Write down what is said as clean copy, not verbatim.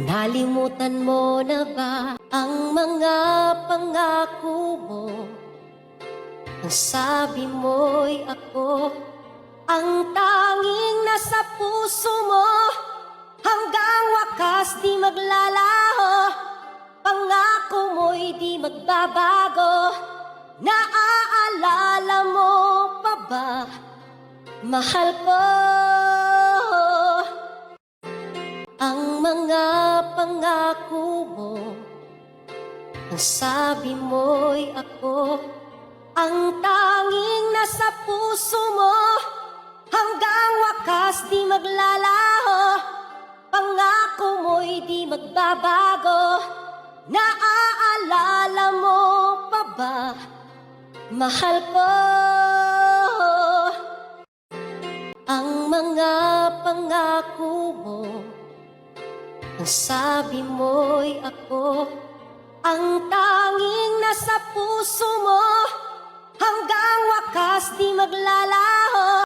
Nalimutan mo na ba ang mga pangako mo? Ang sabi mo'y ako ang tanging nasa puso mo. Hanggang wakas di maglalaho, pangako mo'y di magbabago. Naaalala mo pa ba, mahal ko? Ang mga pangako mo, ang sabi mo'y ako ang tanging nasa puso mo. Hanggang wakas di maglalaho, pangako mo'y di magbabago. Naaalala mo pa ba, mahal ko? Ang mga pangako mo, ang sabi mo'y ako ang tanging nasa puso mo. Hanggang wakas di maglalaho,